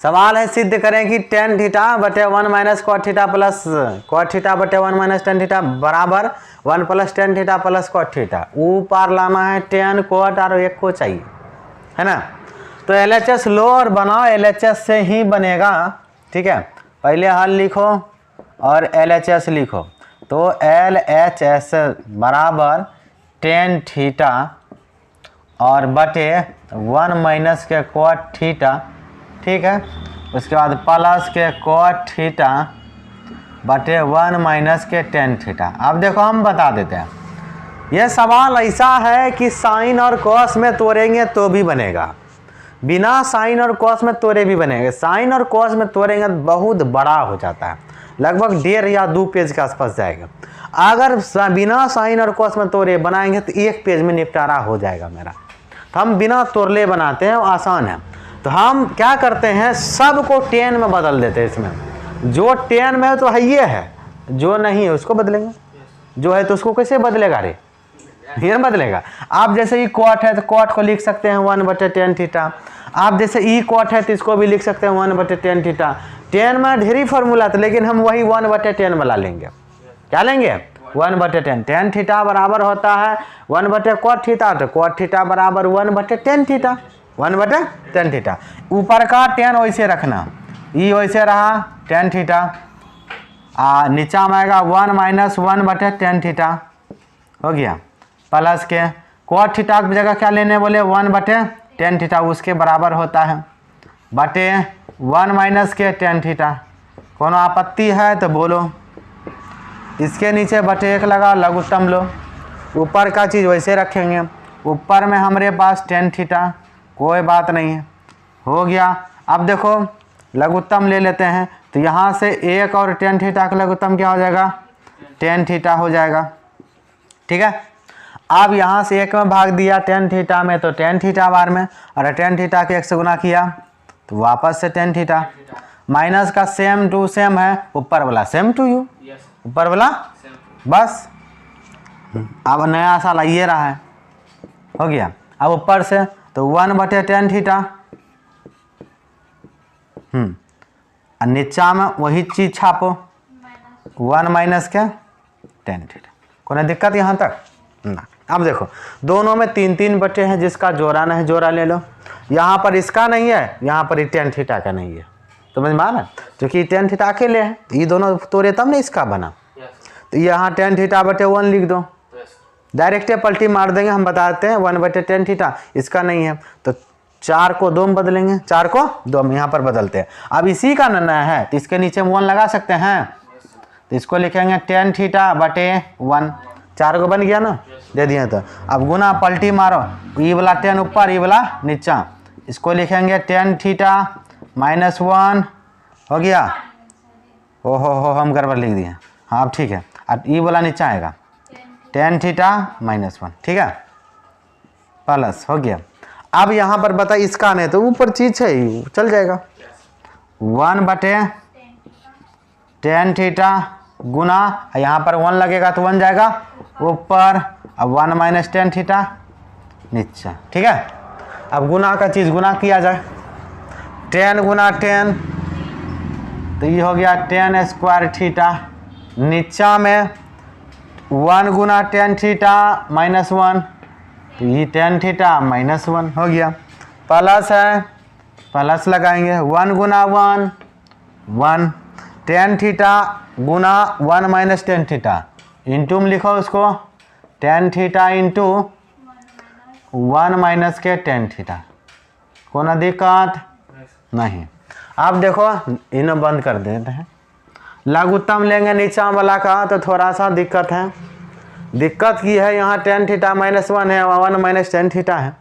सवाल है सिद्ध करें कि टेन थीटा बटे 1 minus cot theta plus cot theta बटे 1 माइनस टेन थीटा बराबर 1 plus tan theta plus cot theta. ऊपर लाना है टेन कॉट और एक को चाहिए, है ना। तो LHS लो और बनाओ, LHS से ही बनेगा, ठीक है। पहले हल लिखो और LHS लिखो। तो LHS बराबर टेन थीटा और बटे 1 माइनस के कॉट थीटा, ठीक है। उसके बाद प्लस के कॉट थीटा बटे 1 माइनस के टेन थीटा। अब देखो हम बता देते हैं, यह सवाल ऐसा है कि साइन और कॉस में तोड़ेंगे तो भी बनेगा, बिना साइन और कॉस में तोड़े भी बनेंगे। साइन और कॉस में तोड़ेंगे तो बहुत बड़ा हो जाता है, लगभग 1.5 या 2 पेज के आसपास जाएगा। अगर बिना साइन और कॉस में तोड़े बनाएंगे तो 1 पेज में निपटारा हो जाएगा मेरा। तो हम बिना तोड़ले बनाते हैं, आसान है। तो हम क्या करते हैं, सबको 10 में बदल देते हैं। इसमें जो 10 में है तो है ये है, जो नहीं है उसको बदलेंगे, जो है तो उसको कैसे बदलेगा रे, ये बदलेगा। आप जैसे ई कॉट है तो कॉट को लिख सकते हैं 1 बटे टेन थीटा। आप जैसे ई कॉट है तो इसको भी लिख सकते हैं 1 बटे टेन थीटा। 10 में ढेरी फॉर्मूला था, लेकिन हम वही 1 बटे 10 वाला लेंगे। क्या लेंगे, 1 बटे 10। टेन थीटा बराबर होता है 1 बटे कॉट थीटा, तो कॉट थीटा बराबर 1 बटे टेन थीटा, 1 बटे टेन थीटा। ऊपर का 10 वैसे रखना, ई वैसे रहा टेन थीटा, नीचा में आएगा 1 माइनस 1 बटे टेन थीटा, हो गया। प्लस के कॉट थीटा की जगह क्या लेने बोले, 1 बटे टेन थीटा, उसके बराबर होता है बटे 1 माइनस के टेन थीटा। कोनो आपत्ति है तो बोलो। इसके नीचे बटे 1 लगा, लघुत्तम लो। ऊपर का चीज़ वैसे रखेंगे, ऊपर में हमारे पास टेन थीटा, कोई बात नहीं है, हो गया। अब देखो लघुत्तम ले लेते हैं, तो यहाँ से 1 और टेन थीटा का लघुत्तम क्या हो जाएगा, टेन थीटा हो जाएगा, ठीक है। अब यहाँ से 1 में भाग दिया टेन थीटा में, तो टेन थीटा बार में, और टेन थीटा के 1 से गुना किया तो वापस से टेन थीटा। माइनस का सेम टू सेम है, ऊपर वाला सेम टू यू, ऊपर वाला बस। अब नया साल ये रहा है, हो गया। अब ऊपर से तो 1 बटे टेन थीटा, नीचा में वही चीज छापो 1 माइनस के टेन थीटा। कोई दिक्कत यहाँ तक ना। अब देखो दोनों में 3-3 बटे हैं, जिसका जोड़ा नहीं जोड़ा ले लो। यहाँ पर इसका नहीं है, यहाँ पर टेन थीटा का नहीं है, तो समझ में आ रहा है, क्योंकि टेन थीटा अकेले है, ये दोनों तोड़े तब नहीं इसका बना। तो यहाँ टेन थीटा बटे 1 लिख दो, डायरेक्ट पलटी मार देंगे। हम बताते हैं 1 बटे टेन थीटा, इसका नहीं है तो 4 को 2 में बदलेंगे, 4 को 2 में यहाँ पर बदलते हैं। अब इसी का निर्णय है तो इसके नीचे 1 लगा सकते हैं, तो इसको लिखेंगे टेन थीटा बटे 1। 4 को बन गया ना, दे दिए। तो अब गुना पलटी मारो, ई वाला 10 ऊपर, ई वाला नीचा, इसको लिखेंगे टेन थीटा माइनस 1, हो गया। ओहो हम गड़बड़ लिख दिए, हाँ अब ठीक है। अब ई वाला नीचा आएगा टेन थीटा माइनस 1, ठीक है, प्लस, हो गया। अब यहाँ पर बता इसका नहीं तो ऊपर चीज है, चल जाएगा 1 बटे टेन थीटा गुना, यहाँ पर 1 लगेगा तो 1 जाएगा ऊपर, अब 1 माइनस टेन थीटा नीचा, ठीक है। अब गुना का चीज़ गुना किया जाए, 10 गुना 10 तो ये हो गया 10 स्क्वायर थीटा, नीचा में 1 गुना टेन थीटा माइनस 1, तो ये टेन थीटा माइनस 1 हो गया। प्लस है, प्लस लगाएंगे 1 गुना 1 1, टेन थीटा गुना 1 माइनस टेन थीटा, इंटू में लिखो उसको टेन थीटा इंटू 1 माइनस के टेन थीटा। कोई दिक्कत नहीं। अब देखो इन्हें बंद कर देते हैं, लघुत्तम लेंगे नीचा वाला का, तो थोड़ा सा दिक्कत है। दिक्कत की है यहाँ टेन थीटा माइनस 1 है, 1 माइनस टेन थीटा है।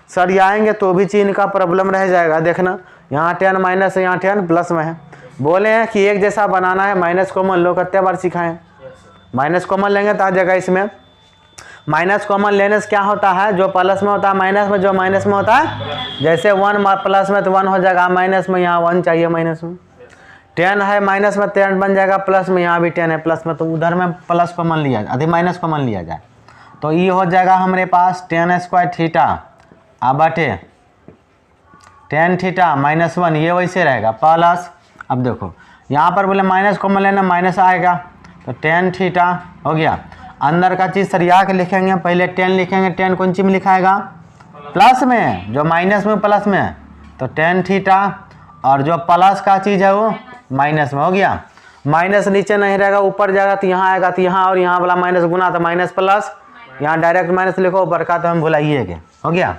सर आएंगे तो भी चिन्ह का प्रॉब्लम रह जाएगा। देखना यहाँ 10 माइनस है, यहाँ 10 प्लस में है। बोले हैं कि एक जैसा बनाना है, माइनस कॉमन लो, कितने बार सिखाएं। माइनस कॉमन लेंगे तो आ जाएगा इसमें। माइनस कॉमन लेने से क्या होता है, जो प्लस में होता है माइनस में, जो माइनस में होता है, जैसे 1 प्लस में तो 1 हो जाएगा, माइनस में यहाँ 1 चाहिए, माइनस में 10 है, माइनस में 10 बन जाएगा, प्लस में यहाँ भी 10 है, प्लस में तो उधर में प्लस कॉमन लिया जाए, अधिक माइनस कॉमन लिया जाए तो ये हो जाएगा हमारे पास 10 स्क्वायर थीटा बटे टेन थीटा माइनस 1, ये वैसे रहेगा प्लस, अब देखो यहाँ पर बोले माइनस कॉमन लेना, माइनस आएगा तो टेन थीटा हो गया। अंदर का चीज़ सरिया के लिखेंगे, पहले टेन लिखेंगे, टेन कौन चीज में लिखाएगा प्लस में, जो माइनस में प्लस में, तो टेन थीटा, और जो प्लस का चीज़ है वो माइनस में हो गया। माइनस नीचे नहीं रहेगा, ऊपर जाएगा तो यहाँ आएगा, तो यहाँ और यहाँ वाला माइनस गुना तो माइनस प्लस, यहाँ डायरेक्ट माइनस लिखो, ऊपर का तो हम भुलाइएगा, हो गया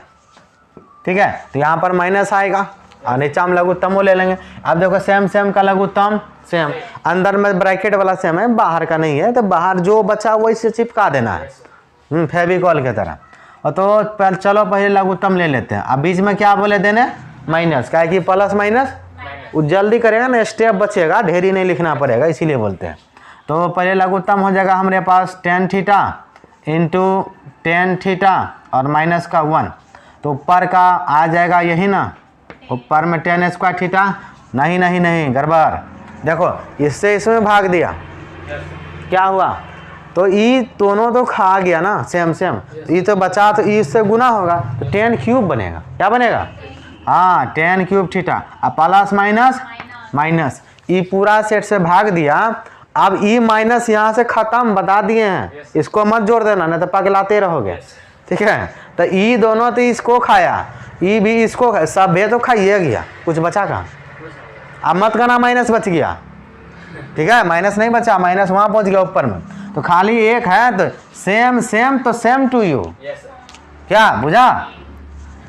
ठीक है। तो यहाँ पर माइनस आएगा और नीचे हम लघुत्तम ले लेंगे। अब देखो सेम सेम का लघुत्तम सेम, अंदर में ब्रैकेट वाला सेम है, बाहर का नहीं है, तो बाहर जो बचा वही से चिपका देना है फेविकॉल की तरह। और तो चलो पहले लघुत्तम ले लेते हैं। अब बीच में क्या बोले देने माइनस, क्या कि प्लस माइनस वो जल्दी करेगा ना, स्टेप बचेगा, ढेरी नहीं लिखना पड़ेगा, इसीलिए बोलते हैं। तो पहले लघुत्तम हो जाएगा हमारे पास tan theta into tan theta और माइनस का 1, तो ऊपर का आ जाएगा यही ना, ऊपर में टेन स्क्वायर थीटा, नहीं नहीं नहीं गड़बड़, देखो इससे इसमें भाग दिया, क्या हुआ, तो ई दोनों तो खा गया ना सेम सेम, ई तो बचा, तो ई इससे गुना होगा तो टेन क्यूब बनेगा, क्या बनेगा, हाँ टेन क्यूब थीटा। अब प्लस माइनस माइनस, ई पूरा सेट से भाग दिया। अब ई माइनस यहाँ से खत्म, बता दिए हैं, इसको मत जोड़ देना नहीं तो पगलाते रहोगे, ठीक है। तो ई दोनों तो इसको खाया, ई भी इसको, सब भे तो खाइए गया, कुछ बचा कहाँ, अब मत करना माइनस बच गया, ठीक है, माइनस नहीं बचा, माइनस वहाँ पहुँच गया ऊपर में, तो खाली एक है, तो सेम सेम तो सेम टू यू, क्या बुझा,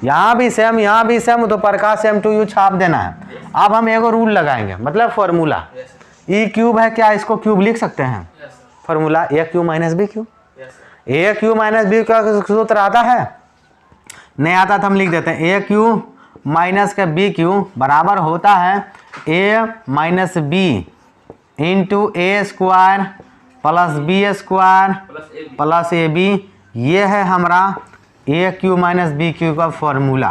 यहाँ भी सेम यहाँ भी सेम, तो पर का सेम टू यू छाप देना है। अब हम एगो रूल लगाएंगे, मतलब फॉर्मूला, ई क्यूब है क्या, इसको क्यूब लिख सकते हैं, फॉर्मूला ए क्यू माइनस बी क्यू, ए क्यू माइनस बी का सूत्र आता है, नहीं आता तो हम लिख देते हैं ए क्यू माइनस का बी क्यू बराबर होता है A minus B into A square plus B square plus A B, ये है हमारा A cube minus B cube का फॉर्मूला,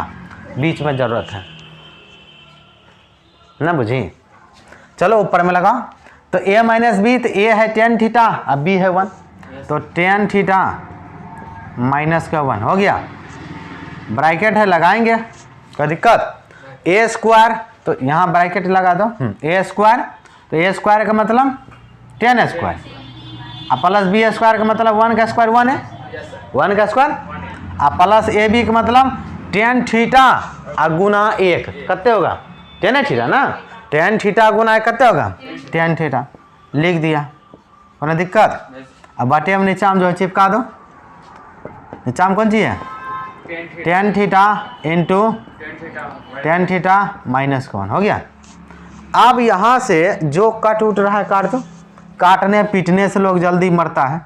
बीच में ज़रूरत है ना, बुझी। चलो ऊपर में लगाओ, तो ए माइनस बी, तो ए है टेन थीटा, अब बी है 1, तो टेन थीटा माइनस का 1 हो गया, ब्रैकेट है लगाएंगे, कोई दिक्कत, ए स्क्वायर, तो यहाँ ब्रैकेट लगा दो, ए स्क्वायर, तो ए स्क्वायर का मतलब टेन स्क्वायर, अब प्लस बी स्क्वायर का मतलब 1 का स्क्वायर 1 है, 1 का स्क्वायर, अब प्लस ए बी का मतलब टेन थीटा गुना 1 कितने होगा, टेन थीटा ना, टेन थीटा गुना 1 कितने होगा, टेन थीटा, लिख दिया, कोई दिक्कत। अब बाटे में नीचा में जो है चिपका दो, नीचा में कौन चीज़ है, ten theta into tan theta minus का 1 हो गया। अब यहाँ से जो कट उठ रहा है काट दो, काटने पीटने से लोग जल्दी मरता है,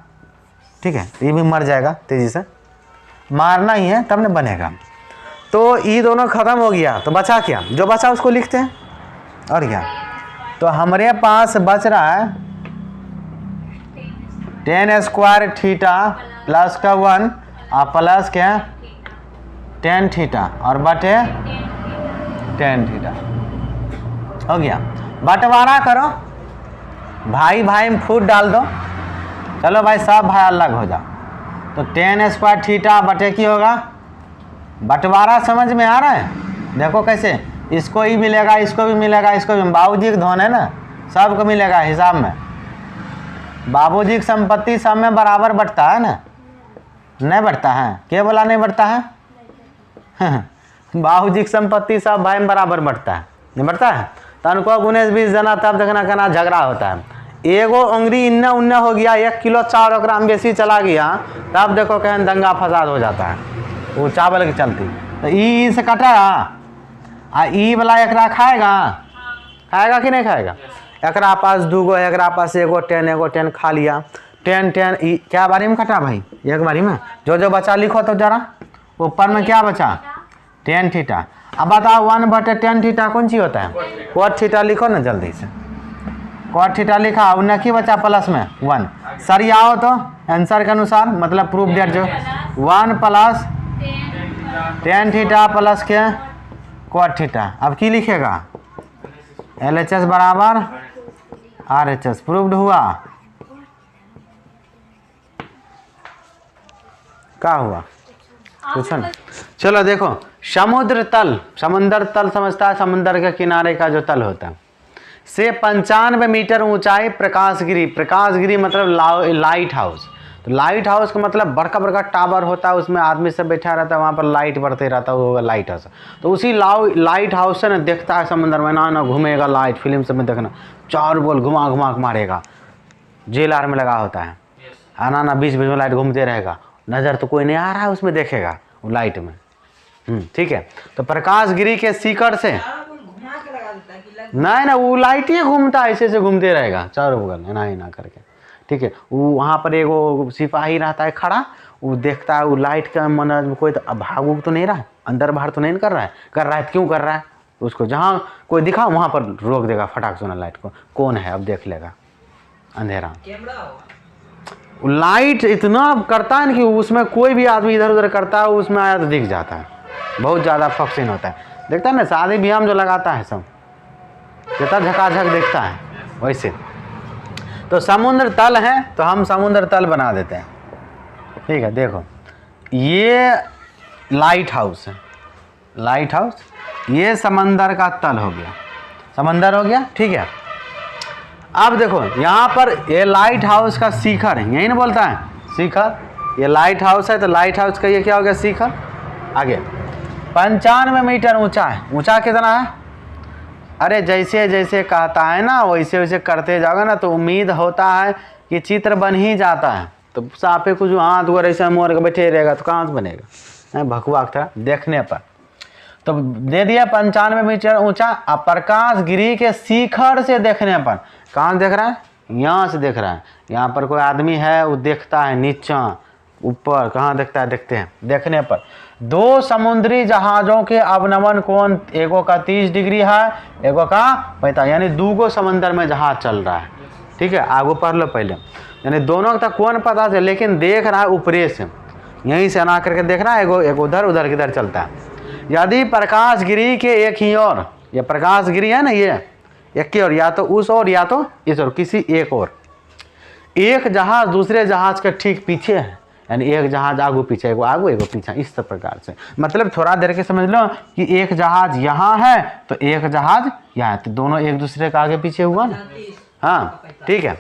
ठीक है, ये भी मर जाएगा तेज़ी से, मारना ही है तब न बनेगा। तो ये दोनों ख़त्म हो गया, तो बचा क्या, जो बचा उसको लिखते हैं, और क्या, तो हमारे पास बच रहा है टेन स्क्वायर थीटा प्लस का 1 और प्लस क्या टेन थीटा और बटे टेन थीटा हो गया। बंटवारा करो, भाई भाई में फूट डाल दो, चलो भाई सब भाई अलग हो जाओ, तो टेन स्क्वायर थीटा बटे की होगा, बंटवारा समझ में आ रहा है, देखो कैसे, इसको ही मिलेगा, इसको भी मिलेगा, इसको भी, बाबूजी का धन है ना, सबको मिलेगा हिसाब में, बाबूजी की संपत्ति सब में बराबर बढ़ता है ना, नहीं बढ़ता है, क्या बोला नहीं बढ़ता है बाबूजी की संपत्ति सब भाई में बराबर बढ़ता है, नहीं बढ़ता है, तो उनको 19-20 जना तब देखना कहना झगड़ा होता है, एगो उंगली इन्ने उन्ने हो गया, 1 किलो चावल ओकरा में बेसी चला गया, तब देखो कहीं दंगा फसाद हो जाता है, वो चावल के चलती, तो ई से कटा आ ई वाला एकरा खाएगा, खाएगा कि नहीं खाएगा, एकरा पास 2 गो, एकरा पास एगो 10 खा लिया, 10 ई क्या बारी में कटा भाई, एक बारी में, जो जो बचा लिखो तो जरा, ऊपर में क्या बचा टेन थीटा। अब बताओ 1/10 थीटा कौन सी होता है, कोट थीटा लिखो ना जल्दी से, कोट थीटा लिखा, उन्हें की बचा प्लस में 1, सर आओ तो आंसर के अनुसार, मतलब प्रूफ डेट जो 1 + 10 थीटा प्लस के कोट थीटा, अब की लिखेगा LHS बराबर RHS, प्रूव्ड हुआ, क्या हुआ, कुछ ना। चलो देखो समुद्र तल, समंदर तल समझता है, समुद्र के किनारे का जो तल होता है, से 95 मीटर ऊंचाई प्रकाशगिरी। प्रकाशगिरी मतलब लाइट हाउस। तो लाइट हाउस का मतलब बड़का बड़का टावर होता है, उसमें आदमी सब बैठा रहता है, वहाँ पर लाइट बढ़ते रहता है, वो होगा लाइट हाउस। तो उसी लाइट हाउस से ना देखता है समुद्र में, ना घूमेगा लाइट, फिल्म सब में देखना, चार बॉल घुमा घुमा के मारेगा, JLR में लगा होता है, आना ना बीच बीच में लाइट घूमते रहेगा, नज़र तो कोई नहीं आ रहा है उसमें, देखेगा वो लाइट में। ठीक है। तो प्रकाशगिरी के शिखर से नहीं ना, वो लाइट ही घूमता है, ऐसे से घूमते रहेगा चारों बगल ना करके। ठीक है। वो वहाँ पर एगो सिपाही रहता है खड़ा, वो देखता है वो लाइट का मन, कोई तो भाग तो नहीं रहा है, अंदर बाहर तो नहीं कर रहा है तो क्यों कर रहा है, उसको जहाँ कोई दिखा वहाँ पर रोक देगा फटाक से लाइट को, कौन है अब देख लेगा, अंधेरा। लाइट इतना करता है ना कि उसमें कोई भी आदमी इधर उधर करता है, उसमें आया तो दिख जाता है, बहुत ज़्यादा फक्सिन होता है। देखता है ना शादी ब्याह में जो लगाता है सब, कितना झकाझक देखता है वैसे। तो समुद्र तल है, तो हम समुद्र तल बना देते हैं। ठीक है, देखो ये लाइट हाउस है, लाइट हाउस, ये समंदर का तल हो गया, समंदर हो गया। ठीक है। अब देखो यहाँ पर ये लाइट हाउस का शिखर है, यही ना बोलता है शिखर, ये लाइट हाउस है, तो लाइट हाउस का ये क्या हो गया शिखर। आगे 95 मीटर ऊंचा है। ऊंचा कितना है? अरे जैसे जैसे कहता है ना वैसे वैसे करते जाओगे ना, तो उम्मीद होता है कि चित्र बन ही जाता है। तो साफे कुछ हाथ गोर ऐसे मोर के बैठे रहेगा तो कहाँ से बनेगा, भगवा था देखने पर। तो दे दिया 95 मीटर ऊंचा। अब प्रकाशगिरी के शिखर से देखने पर, कहाँ देख रहा है? यहाँ से देख रहा है। यहाँ पर कोई आदमी है, वो देखता है नीचा ऊपर, कहाँ देखता है? देखते हैं देखने पर 2 समुद्री जहाज़ों के अवनमन कोण, एगो का 30 डिग्री है, एगो का 45, यानी 2 समंदर में जहाज चल रहा है। ठीक है, आगो पढ़ लो पहले, यानी दोनों का कौन पता चले, लेकिन देख रहा है ऊपरे से, यहीं से ना करके देख रहा है, एगो उधर उधर किधर चलता है। यदि प्रकाशगिरी के एक ही ओर, ये प्रकाशगिरी है ना, ये एक की ओर, या तो उस ओर या तो इस ओर, किसी एक ओर एक जहाज दूसरे जहाज के ठीक पीछे है, यानी एक जहाज आगू पीछे, एगो आगू एगो पीछे, इस प्रकार से। मतलब थोड़ा देर के समझ लो कि एक जहाज यहाँ है तो एक जहाज यहाँ है, तो दोनों एक दूसरे के आगे पीछे हुआ ना। हाँ ठीक है।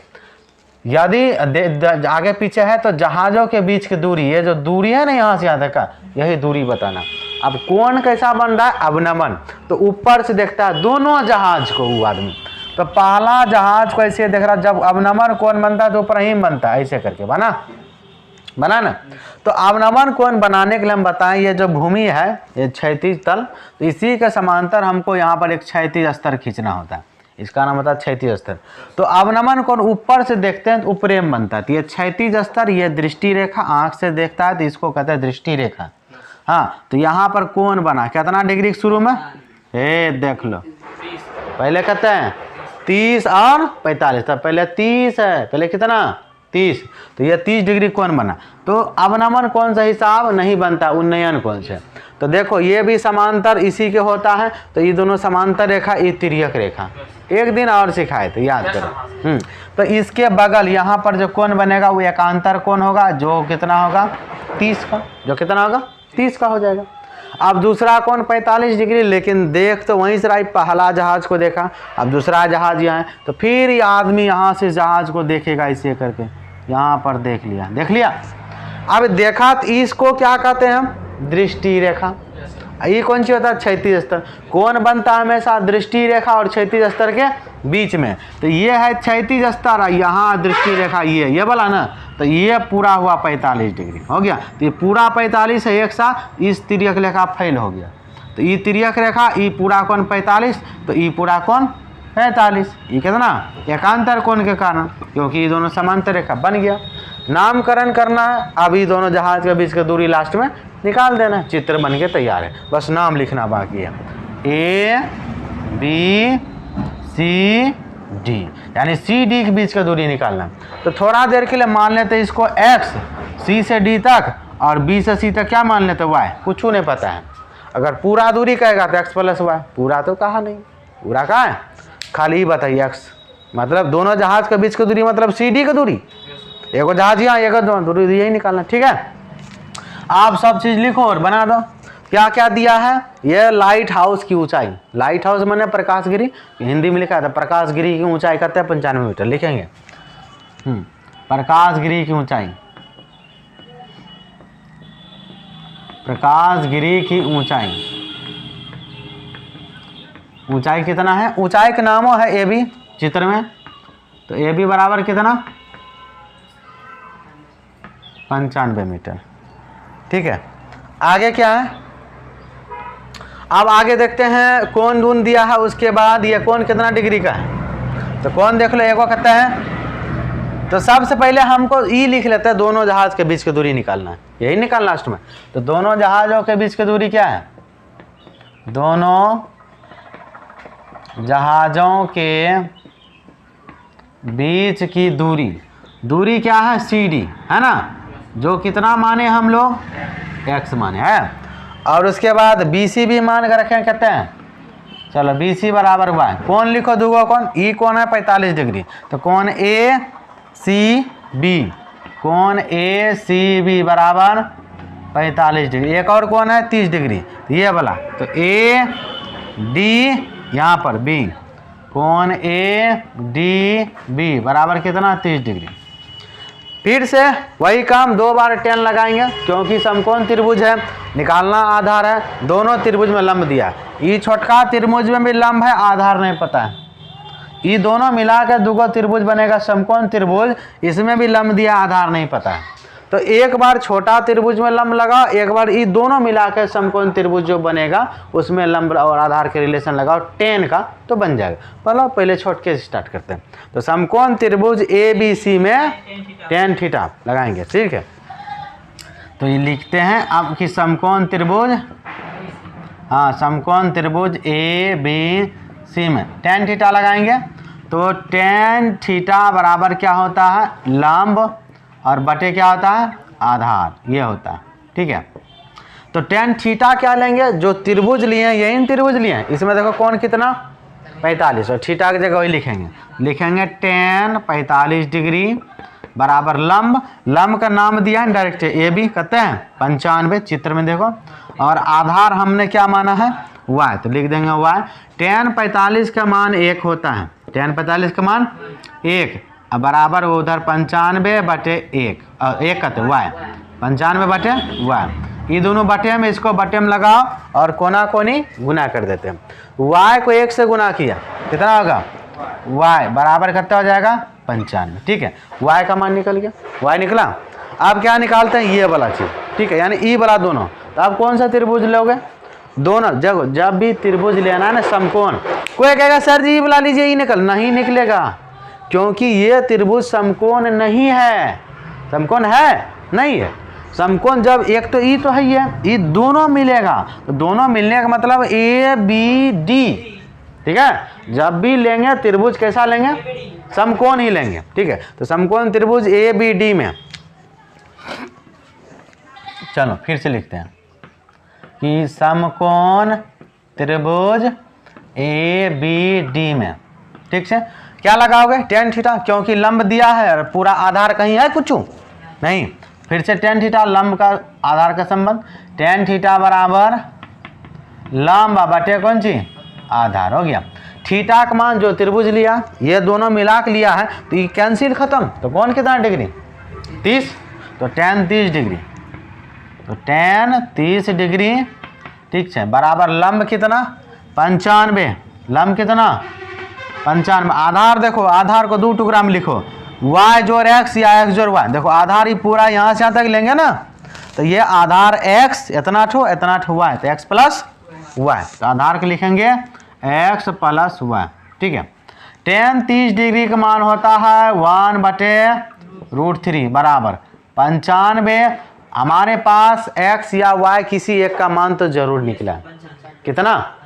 यदि आगे पीछे है तो जहाज़ों के बीच की दूरी, ये जो दूरी है ना यहाँ से यहाँ तक का, यही दूरी बताना। अब कोण कैसा बन रहा है? अवनमन। तो ऊपर से देखता है दोनों जहाज को वो आदमी, तो पहला जहाज को ऐसे देख रहा, जब अवनमन कोण बनता है तो ऊपर ही बनता है, ऐसे करके बना ना। तो अवनमन कोण बनाने के लिए हम बताएं, ये जो भूमि है ये क्षैतिज तल, तो इसी के समांतर हमको यहाँ पर एक क्षैतिज स्तर खींचना होता है, इसका नाम होता है क्षैतिज स्तर। तो अवनमन कोण ऊपर से देखते हैं तो ऊपरे में बनता है, तो ये क्षैतिज स्तर, ये दृष्टि रेखा, आँख से देखता है तो इसको कहते हैं दृष्टि रेखा। हाँ, तो यहाँ पर कोण बना कितना डिग्री शुरू में? देख लो, पहले कहते हैं 30 और 45, तब पहले 30 है, पहले कितना? 30, तो ये 30 डिग्री कोण बना। तो अवनमन कोण से हिसाब नहीं बनता, उन्नयन कोण से। तो देखो ये भी समांतर इसी के होता है, तो ये दोनों समांतर रेखा, ये तिर्यक रेखा। एक दिन और सिखाए तो याद करो। तो इसके बगल यहाँ पर जो कोण बनेगा वो एकांतर कोण होगा, जो कितना होगा? 30 का, जो कितना होगा? 30 का हो जाएगा। अब दूसरा कोण 45 डिग्री, लेकिन देख तो वहीं से रहा, पहला जहाज को देखा, अब दूसरा जहाज यहाँ है, तो फिर ये आदमी यहाँ से जहाज को देखेगा ऐसे करके, यहाँ पर देख लिया। अब देखा तो इसको क्या कहते हैं हम? दृष्टि रेखा। ये कौन सी होता है? क्षैतिज स्तर। कौन बनता है हमेशा दृष्टि रेखा और क्षैतिज स्तर के बीच में, तो ये है क्षैतिज स्तर, यहाँ दृष्टि रेखा ये वाला ना, तो ये पूरा हुआ 45 डिग्री हो गया। तो ये पूरा 45 है एक साथ, इस तिर्यक रेखा फैल हो गया, तो ये तिर्यक रेखा, ये पूरा कोण 45, तो ये पूरा कोण 45, ये कितना? एकांतर कोण के कारण, क्योंकि ये दोनों समांतर रेखा बन गया। नामकरण करना है, अब ये दोनों जहाज के बीच की दूरी लास्ट में निकाल देना, चित्र बन के तैयार है, बस नाम लिखना बाकी है। A B C D, यानी C D के बीच का दूरी निकालना। तो थोड़ा देर के लिए मान लेते इसको X, C से D तक, और B से C तक क्या मान लेते? Y। कुछ नहीं पता है, अगर पूरा दूरी कहेगा तो X + Y, पूरा तो कहा नहीं, पूरा कहाँ है? खाली बताइए X, मतलब दोनों जहाज के बीच की दूरी मतलब C D की दूरी, एगो जहाज यहाँ एगो दूरी, यही निकालना। ठीक है, आप सब चीज़ लिखो और बना दो। क्या क्या दिया है, ये लाइट हाउस की ऊंचाई, लाइट हाउस माने प्रकाशगिरी, हिंदी में लिखा था प्रकाशगिरी की ऊंचाई कहते हैं 95 मीटर, लिखेंगे प्रकाशगिरी की ऊंचाई, प्रकाशगिरी की ऊंचाई, ऊंचाई कितना है, ऊंचाई का नाम है ए बी चित्र में, तो ए बी बराबर कितना 95 मीटर। ठीक है, आगे क्या है, अब आगे देखते हैं कोण दून दिया है, उसके बाद ये कोण कितना डिग्री का है, तो कोण देख लो एक कहता है, तो सबसे पहले हमको ई लिख लेते हैं, दोनों जहाज के बीच की दूरी निकालना है, यही निकाल लास्ट में, तो दोनों जहाजों के बीच की दूरी क्या है, दोनों जहाजों के बीच की दूरी, दूरी क्या है सी डी है ना, जो कितना माने हम लोग एक्स माने है, और उसके बाद बी सी भी मान कर रखें कहते हैं, चलो बी सी बराबर वाई, कौन लिखो दूगो कौन, ई कौन है 45 डिग्री, तो कौन ए सी बी, कौन ए सी बी बराबर 45 डिग्री, एक और कौन है 30 डिग्री ये वाला, तो ए डी यहाँ पर बी, कौन ए डी बी बराबर कितना 30 डिग्री। फिर से वही काम, दो बार टेन लगाएंगे, क्योंकि समकोण त्रिभुज है, निकालना आधार है, दोनों त्रिभुज में लंब दिया, ये छोटका त्रिभुज में भी लंब है, आधार नहीं पता है, ये दोनों मिला के दुगो त्रिभुज बनेगा समकोण त्रिभुज, इसमें भी लंब दिया, आधार नहीं पता है, तो एक बार छोटा त्रिभुज में लंब लगाओ, एक बार ये दोनों मिला के समकोण त्रिभुज जो बनेगा उसमें लंब और आधार के रिलेशन लगाओ टेन का, तो बन जाएगा। पहले छोटके से स्टार्ट करते हैं, तो समकोण त्रिभुज ए बी सी में टेन थीटा लगाएंगे। ठीक है, तो ये लिखते हैं अब कि समकोण त्रिभुज, हाँ समकोण त्रिभुज ए बी सी में टेन थीटा लगाएंगे, तो टेन थीटा बराबर क्या होता है लंब और बटे क्या होता है आधार, ये होता है। ठीक है, तो टेन थीटा क्या लेंगे, जो त्रिभुज लिए हैं यही त्रिभुज लिए हैं, इसमें देखो कौन कितना 45, और थीटा की जगह वही लिखेंगे टेन 45 डिग्री बराबर लंब, लंब का नाम दिया है डायरेक्ट ए बी कहते हैं 95 चित्र में देखो, और आधार हमने क्या माना है वाई, तो लिख देंगे वाई, टेन 45 का मान 1 होता है, टेन 45 का मान 1 बराबर उधर 95 बटे 1 कहते वाई, 95 बटे वाई, ये दोनों बटे में, इसको बटे में लगाओ और कोना कोनी गुना कर देते हैं, वाई को 1 से गुना किया कितना होगा वाई बराबर कितना हो जाएगा 95। ठीक है, वाई का मान निकल गया, वाई निकला, अब क्या निकालते हैं ये वाला चीज़। ठीक है, यानी ई वाला दोनों, तो आप कौन सा त्रिभुज लोगे, दोनों जब भी त्रिभुज लेना है ना समकोण, कोई कहेगा सर जी वाला लीजिए, ये नहीं निकलेगा, क्योंकि ये त्रिभुज समकोण नहीं है, समकोण है नहीं है, समकोण जब एक तो ई तो है ये दोनों मिलेगा, तो दोनों मिलने का मतलब ए बी डी। ठीक है, जब भी लेंगे त्रिभुज कैसा लेंगे समकोण ही लेंगे। ठीक है, तो समकोण त्रिभुज ए बी डी में, चलो फिर से लिखते हैं कि समकोण त्रिभुज ए बी डी में, ठीक से क्या लगाओगे टेन थीटा, क्योंकि लंब दिया है और पूरा आधार कहीं है कुछ नहीं, फिर से टेन थीटा लंब का आधार का संबंध, टेन थीटा बराबर लंब बटे कौन सी आधार हो गया। थीटा का मान जो त्रिभुज लिया ये दोनों मिला के लिया है, तो ये कैंसिल खत्म, तो कौन कितना डिग्री 30, तो टेन 30 डिग्री, तो टेन 30 डिग्री। ठीक है, बराबर लंब कितना 95, लंब कितना 95, आधार देखो, आधार को दो टुकड़ा में लिखो, y जोड़ x या x जोड़ y, देखो आधार ही पूरा यहाँ से यहाँ तक लेंगे ना, तो ये आधार x इतना ठो y, तो x प्लस y, तो आधार के लिखेंगे x प्लस y। ठीक है, टेन 30 डिग्री का मान होता है 1/√3 बराबर 95, हमारे पास x या y किसी एक का मान तो जरूर निकला, कितना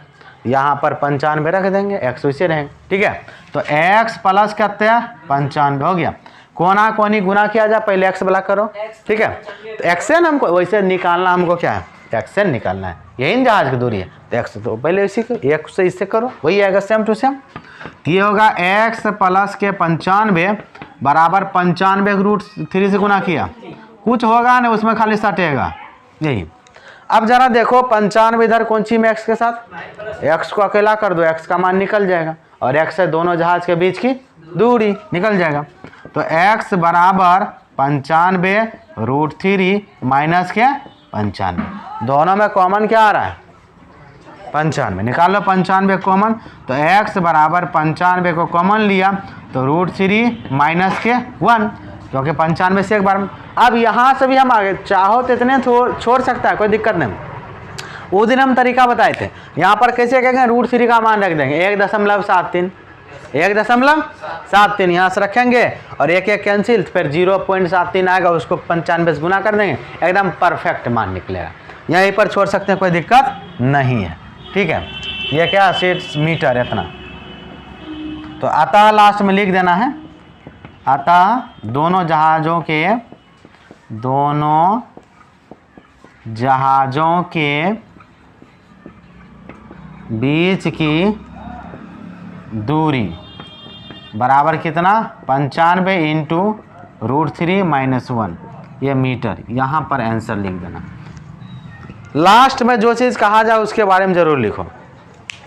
यहाँ पर 95 रख देंगे, x वैसे रहेंगे। ठीक है, तो x प्लस कहते हैं 95 हो गया, कोना कोनी गुना किया जाए, पहले x वाला करो। ठीक है, तो एक्शन हमको वैसे निकालना, हमको क्या है एक्शन निकालना है, यही जहाज की दूरी है, तो x तो पहले इसी को एक से इससे करो, वही आएगा सेम टू सेम, ये होगा x प्लस के 95 बराबर 95 √3 से गुना किया, कुछ होगा ना उसमें खाली सटेगा यही। अब जरा देखो 95 इधर कौन सी में x के साथ, x को अकेला कर दो, x का मान निकल जाएगा और x है दोनों जहाज के बीच की दूरी, निकल जाएगा। तो x बराबर 95√3 माइनस क्या 95, दोनों में कॉमन क्या आ रहा है 95, निकाल लो 95 कॉमन। तो x बराबर 95 को कॉमन लिया तो √3 माइनस के 1, क्योंकि 95 से एक बार। अब यहाँ से भी हम आगे चाहो तो इतने छोड़ सकता है, कोई दिक्कत नहीं। वो दिन हम तरीका बताए थे, यहाँ पर कैसे कहेंगे √3 का मान रख देंगे 1.73, 1.73 यहाँ से रखेंगे और एक एक कैंसिल, फिर 0.73 आएगा, उसको 95 से गुना कर देंगे, एकदम परफेक्ट मान निकलेगा। यहीं पर छोड़ सकते हैं, कोई दिक्कत नहीं है, ठीक है। ये क्या 6 मीटर इतना। तो अतः लास्ट में लिख देना है, अतः दोनों जहाज़ों के बीच की दूरी बराबर कितना 95 इंटू √3 माइनस 1, ये मीटर। यहाँ पर आंसर लिख देना। लास्ट में जो चीज़ कहा जाए उसके बारे में जरूर लिखो।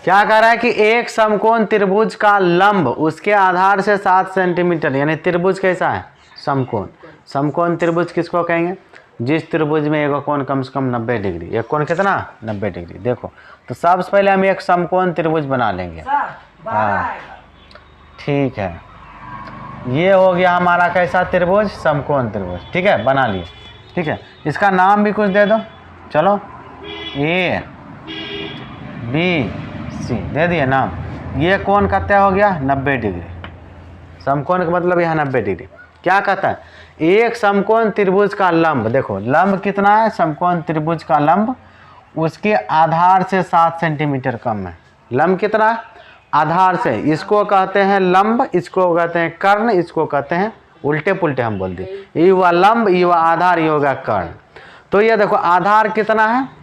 क्या कह रहा है कि एक समकोण त्रिभुज का लंब उसके आधार से 7 सेंटीमीटर, यानी त्रिभुज कैसा है समकोण। समकोण त्रिभुज किसको कहेंगे, जिस त्रिभुज में एक कोण कम से कम 90 डिग्री, एक कोण कितना 90 डिग्री। देखो तो सबसे पहले हम एक समकोण त्रिभुज बना लेंगे। हाँ ठीक है, ये हो गया हमारा कैसा त्रिभुज, समकोण त्रिभुज, ठीक है, बना लिए। ठीक है, इसका नाम भी कुछ दे दो, चलो A B C दे दिए नाम। ये कोण कितना हो गया 90 डिग्री, समकोण का मतलब यहाँ 90 डिग्री। क्या कहता है, एक समकोण त्रिभुज का लंब, देखो लंब कितना है, समकोण त्रिभुज का लंब उसके आधार से 7 सेंटीमीटर कम है। लंब कितना है आधार से, इसको कहते हैं लंब, इसको कहते हैं कर्ण, इसको कहते हैं उल्टे पुल्टे हम बोल दिए, ये हुआ लंब, ये हुआ आधार, ये होगा कर्ण। तो ये देखो आधार कितना है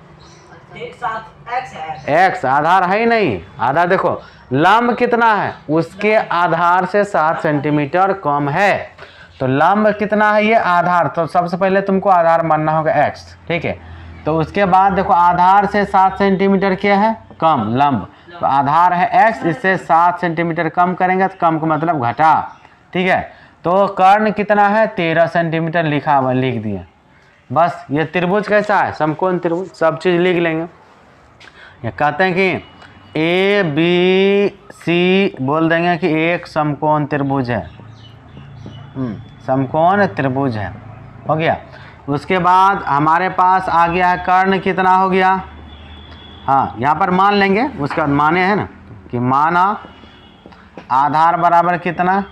x, आधार है ही नहीं, आधार देखो लंब कितना है उसके आधार से 7 सेंटीमीटर कम है। तो लंब कितना है ये आधार, तो सबसे पहले तुमको आधार मानना होगा x, ठीक है। तो उसके बाद देखो आधार से 7 सेंटीमीटर क्या है कम लंब, तो आधार है x, इससे 7 सेंटीमीटर कम करेंगे तो कम का मतलब घटा, ठीक है। तो कर्ण कितना है 13 सेंटीमीटर लिखा हुआ, लिख दिए बस। ये त्रिभुज कैसा है समकोण त्रिभुज, सब चीज़ लिख लेंगे। ये कहते हैं कि A B C बोल देंगे कि एक समकोण त्रिभुज है, समकोण त्रिभुज है, हो गया। उसके बाद हमारे पास आ गया है कर्ण कितना हो गया, हाँ यहाँ पर मान लेंगे, उसके बाद माने हैं ना कि माना आधार बराबर कितना,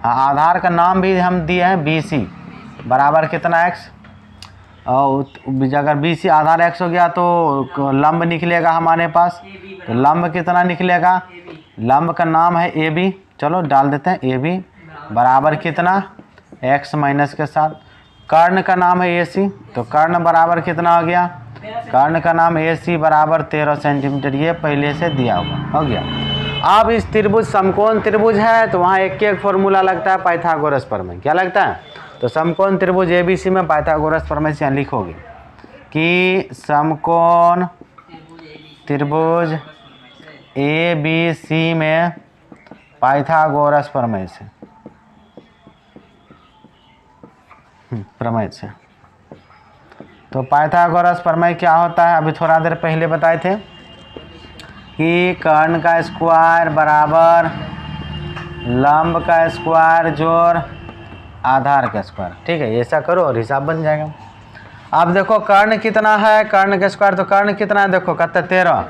हाँ आधार का नाम भी हम दिए हैं BC बराबर कितना x, और अगर BC आधार x हो गया तो लंब निकलेगा हमारे पास, तो लंब कितना निकलेगा, लंब का नाम है AB, चलो डाल देते हैं AB बराबर कितना x माइनस के साथ। कर्ण का नाम है AC, तो कर्ण बराबर कितना हो गया, कर्ण का नाम AC बराबर 13 सेंटीमीटर, ये पहले से दिया हुआ, हो गया। अब इस त्रिभुज समकोण त्रिभुज है तो वहाँ एक एक फॉर्मूला लगता है पाइथागोरस प्रमेय, क्या लगता है, तो समकोण त्रिभुज ABC में पाइथागोरस प्रमेय से लिखोगे कि समकोण त्रिभुज ABC में पाइथागोरस प्रमेय से, प्रमेय से। तो पाइथागोरस प्रमेय क्या होता है, अभी थोड़ा देर पहले बताए थे कि कर्ण का स्क्वायर बराबर लंब का स्क्वायर जोड़ आधार का स्क्वायर, ठीक है, ऐसा करो और हिसाब बन जाएगा। अब देखो कर्ण कितना है, कर्ण का स्क्वायर, तो कर्ण कितना है देखो कहते 13,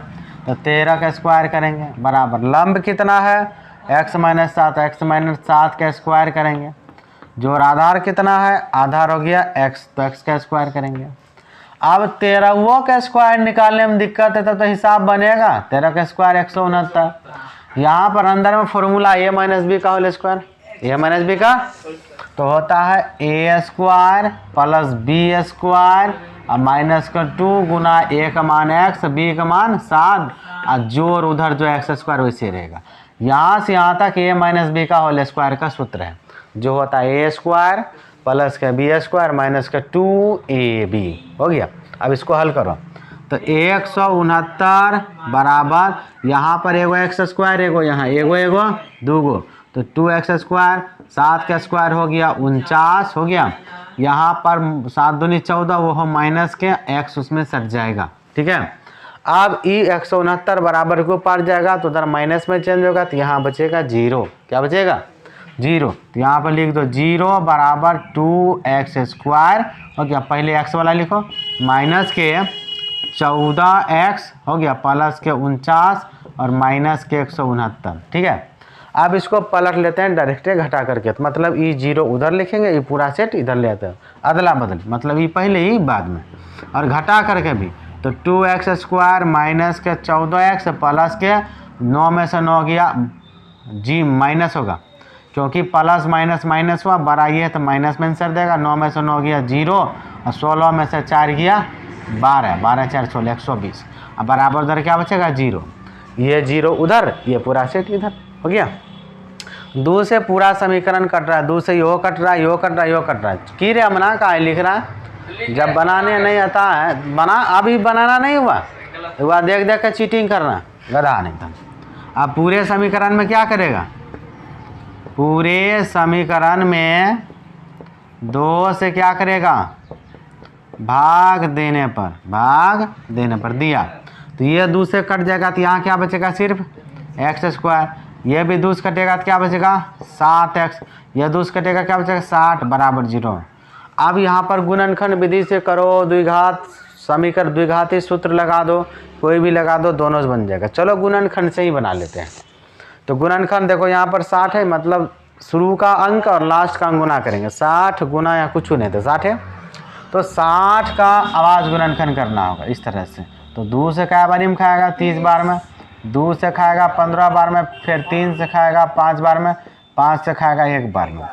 तो 13 का स्क्वायर करेंगे बराबर लंब कितना है x माइनस 7, x माइनस 7 का स्क्वायर करेंगे, जोड़ आधार कितना है, आधार हो गया x, तो x का स्क्वायर करेंगे। अब 13 का स्क्वायर निकालने में दिक्कत है तब तो हिसाब बनेगा, 13 का स्क्वायर 169। यहाँ पर अंदर में फॉर्मूला a माइनस बी का whole square, a minus b का तो होता है a square plus b square और माइनस का 2 गुना a का मान x, b का मान 7 और जोड़ उधर जो x स्क्वायर वैसे रहेगा। यहाँ से यहाँ तक a माइनस बी का होल स्क्वायर का सूत्र है, जो होता है a स्क्वायर प्लस का b स्क्वायर माइनस का 2ab, हो गया। अब इसको हल करो तो 169 बराबर यहाँ पर एगो एक्स स्क्वायर, एगो यहाँ एगो दूगो, तो 2x स्क्वायर, 7 का स्क्वायर हो गया 49 हो गया। यहाँ पर 7 दूनी 14, वो हो माइनस के x उसमें सट जाएगा। ठीक है, अब ई 169 बराबर के ऊपर जाएगा तो उधर माइनस में चेंज होगा, तो यहाँ बचेगा 0। क्या बचेगा? 0। तो यहाँ पर लिख दो 0 बराबर 2x स्क्वायर हो गया, पहले x वाला लिखो, माइनस के 14x हो गया, प्लस के 49 और माइनस के 169। ठीक है, अब इसको पलट लेते हैं डायरेक्ट घटा करके, तो मतलब ई 0 उधर लिखेंगे, ये पूरा सेट इधर ले आते हैं, अदला बदल, मतलब ये पहले ही बाद में, और घटा करके भी तो 2x स्क्वायर माइनस के 14x प्लस के 9 में से 9 गया जी माइनस होगा, क्योंकि प्लस माइनस माइनस हुआ, बड़ा ये तो माइनस में आंसर देगा। 9 में से 9 गया 0 और 16 में से 4 गया 12, 12 4 16 120, अब बराबर उधर क्या बचेगा 0, ये 0 उधर, ये पूरा सेट इधर हो गया। 2 से पूरा समीकरण कट रहा है, 2 से यो कट रहा है, यो कट रहा है, यो कट रहा है, की रे मना का है लिख रहा है, जब बनाने नहीं आता है बना, अभी बनाना नहीं हुआ देख देख कर चीटिंग करना, गधा नहीं था। अब पूरे समीकरण में क्या करेगा, पूरे समीकरण में 2 से क्या करेगा, भाग देने पर दिया, तो ये 2 से कट जाएगा, तो यहाँ क्या बचेगा सिर्फ एक्स स्क्वायर, ये भी 2 से कटेगा तो क्या बचेगा 7x, ये 2 से कटेगा क्या बचेगा 60 बराबर 0। अब यहाँ पर गुणनखंड विधि से करो, द्विघात समीकरण द्विघाती सूत्र लगा दो, कोई भी लगा दो, दोनों से बन जाएगा। चलो गुणनखंड से ही बना लेते हैं। तो गुणनखंड देखो यहाँ पर 60 है, मतलब शुरू का अंक और लास्ट का अंक गुना करेंगे, 60 गुना या कुछ नहीं तो 60 है, तो 60 का आवाज़ गुणनखंड करना होगा इस तरह से। तो 2 से क्या बारी में खाएगा 30 बार में, 2 से खाएगा 15 बार में, फिर 3 से खाएगा 5 बार में, 5 से खाएगा 1 बार में।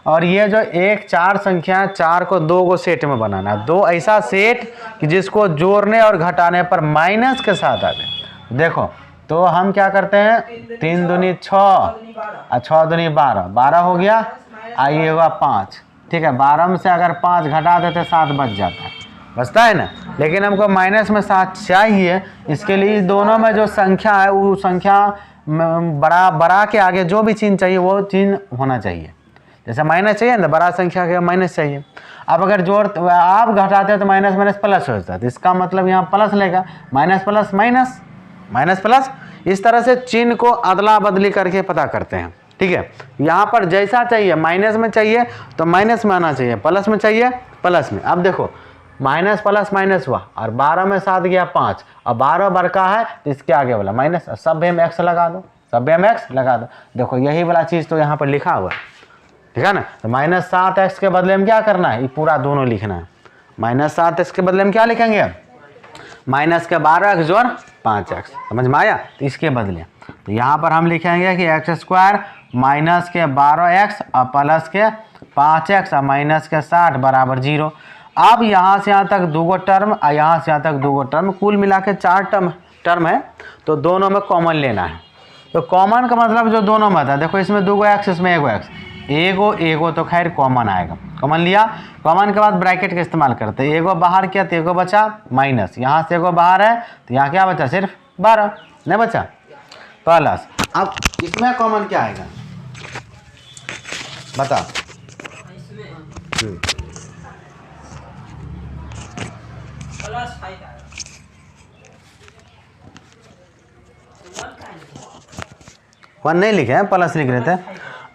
और ये जो 1 4 संख्या 4 को 2 को सेट में बनाना है, 2 ऐसा सेट कि जिसको जोड़ने और घटाने पर माइनस के साथ आ जाए। देखो तो हम क्या करते हैं, 3 दूनी 6 और 6 दूनी 12, 12 हो गया, आइए होगा 5। ठीक है, 12 में से अगर 5 घटा देते 7 बच जाता है, बचता है ना, लेकिन हमको माइनस में 7 चाहिए, इसके लिए इस दोनों में जो संख्या है वो संख्या बड़ा के आगे जो भी चिन्ह चाहिए वो चिन्ह होना चाहिए। जैसे माइनस चाहिए ना, बड़ा संख्या के माइनस चाहिए। अब अगर जोड़ आप घटाते हैं तो माइनस माइनस प्लस हो जाता है, तो इसका मतलब यहाँ प्लस लेगा, minus plus minus, minus plus, इस तरह से चिन्ह को अदला बदली करके पता करते हैं। ठीक है, यहाँ पर जैसा चाहिए, माइनस में चाहिए तो माइनस में आना चाहिए, प्लस में चाहिए प्लस में। अब देखो माइनस प्लस माइनस हुआ और 12 में 7 गया 5, और 12 बार का है तो इसके आगे वाला माइनस, सब में x लगा दो, सब में x लगा दो। देखो यही वाला चीज़ तो यहाँ पर लिखा हुआ है, ठीक है ना। तो माइनस 7x के बदले में क्या करना है, ये पूरा दोनों लिखना है। माइनस 7x के बदले में क्या लिखेंगे, माइनस के 12x जोड़ 5x, समझ में आया। तो इसके बदले तो यहाँ पर हम लिखेंगे कि एक्स स्क्वायर माइनस के 12x और प्लस के 5x और माइनस के 60 बराबर 0। अब यहाँ से यहाँ तक 2 टर्म और यहाँ से यहाँ तक 2 टर्म, कुल मिला के 4 टर्म है, तो दोनों में कॉमन लेना है। तो कॉमन का मतलब जो दोनों में था, देखो इसमें 2 x, इसमें 1 x, एगो तो खैर कॉमन आएगा, कॉमन लिया, कॉमन के बाद ब्रैकेट का इस्तेमाल करते हैं, एगो बाहर किया तो एगो बचा माइनस, यहाँ से एगो बाहर है तो यहाँ क्या बचा सिर्फ 12, नहीं बचा प्लस। अब इसमें कॉमन क्या आएगा बता, वन नहीं लिखे हैं, प्लस लिख रहे थे।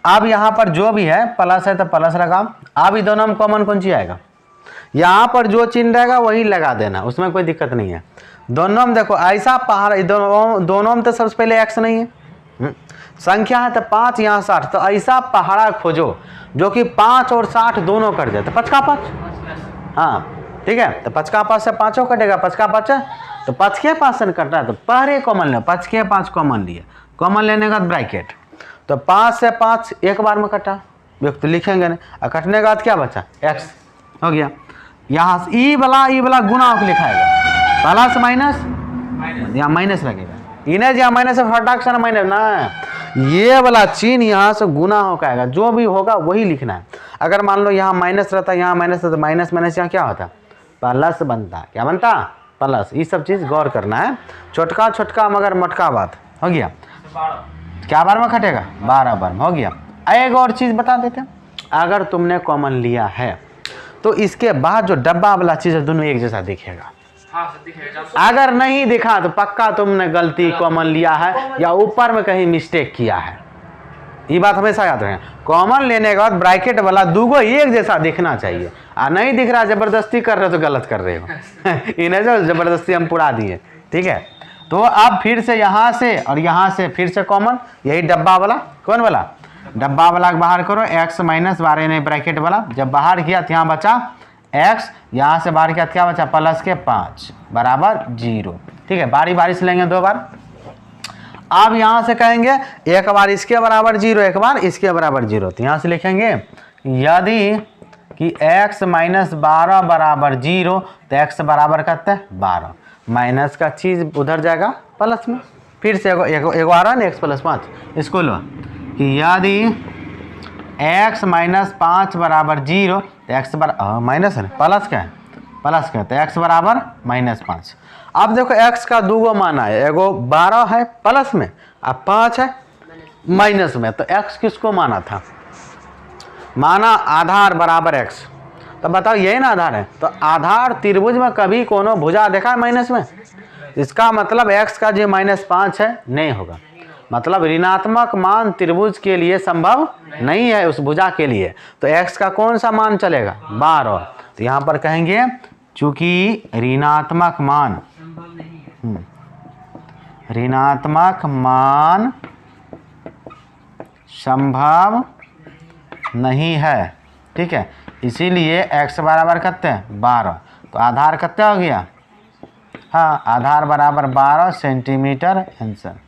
अब यहाँ पर जो भी है प्लस है तो प्लस लगाओ। अब इन दोनों में कॉमन कौन सी आएगा, यहाँ पर जो चिन्ह रहेगा वही लगा देना, उसमें कोई दिक्कत नहीं है। दोनों में देखो ऐसा पहाड़, दोनों में तो सबसे पहले x नहीं है, संख्या है तो 5 यहाँ 60, तो ऐसा पहाड़ा खोजो जो कि 5 और 60 दोनों कट जाए, तो 5 का 5, हाँ ठीक है, तो 5 का 5 से 5 कटेगा, 5 का 5 तो 5 के 5 से कट रहा है, तो पहले कॉमन ले, 5 के 5 कॉमन लिए, कॉमन लेने का ब्रैकेट, तो 5 से 5 एक बार में कटा, तो लिखेंगे नहीं, और कटने के बाद क्या बचा x हो गया। यहाँ ई वाला गुना होकर लिखाएगा, प्लस माइनस यहाँ माइनस लगेगा, इन्हें जहाँ माइनस से फटाक से माइनस ना, ये वाला चिन्ह यहाँ से गुना होकर आएगा, जो भी होगा वही लिखना है। अगर मान लो यहाँ माइनस रहता, यहाँ माइनस रहता, तो माइनस माइनस यहाँ क्या होता प्लस बनता। क्या बनता? प्लस। ये सब चीज़ गौर करना है, छोटका छोटका मगर मोटका बात। हो गया? क्या बार में घटेगा? 12 बार में। हो गया। एक और चीज़ बता देते हैं, अगर तुमने कॉमन लिया है तो इसके बाद जो डब्बा वाला चीज़ है दोनों एक जैसा दिखेगा। अगर नहीं दिखा तो पक्का तुमने गलती कॉमन लिया है या ऊपर में कहीं मिस्टेक किया है। ये बात हमेशा याद रखें, कॉमन लेने के बाद ब्रैकेट वाला दूगो एक जैसा दिखना चाहिए। और नहीं दिख रहा, जबरदस्ती कर रहे हो तो गलत कर रहे हो। इन्हें जो जबरदस्ती हम पुरा दिए। ठीक है, तो अब फिर से यहाँ से और यहाँ से फिर से कॉमन, यही डब्बा वाला। कौन वाला? डब्बा वाला बाहर करो, x माइनस 12 नहीं ब्रैकेट वाला। जब बाहर किया तो यहाँ बचा x, यहाँ से बाहर किया क्या बचा? प्लस के 5 बराबर 0। ठीक है, बारी बारी से लेंगे 2 बार। अब यहाँ से कहेंगे एक बार इसके बराबर 0, एक बार इसके बराबर 0। तो यहाँ से लिखेंगे यदि कि x माइनस 12 बराबर 0 तो x बराबर करते हैं 12। माइनस का चीज़ उधर जाएगा प्लस में। फिर से एक आ रहा है ना x प्लस 5, इसको लो कि यदि x माइनस 5 बराबर 0 तो x बराबर माइनस है, प्लस का है, प्लस का, तो x बराबर माइनस 5। अब देखो x का दूगो माना है, एगो 12 है प्लस में, अब 5 है माइनस में। तो x किसको माना था? माना आधार बराबर x। तो बताओ यही ना आधार है। तो आधार त्रिभुज में कभी कोनो भुजा देखा है माइनस में? इसका मतलब x का जो -5 है नहीं होगा, मतलब ऋणात्मक मान त्रिभुज के लिए संभव नहीं है उस भुजा के लिए। तो x का कौन सा मान चलेगा? 12। तो यहाँ पर कहेंगे चूंकि ऋणात्मक मान संभव नहीं है। ठीक है, इसीलिए x बराबर कितने? 12। तो आधार कितना हो गया? हाँ, आधार बराबर 12 सेंटीमीटर। आंसर।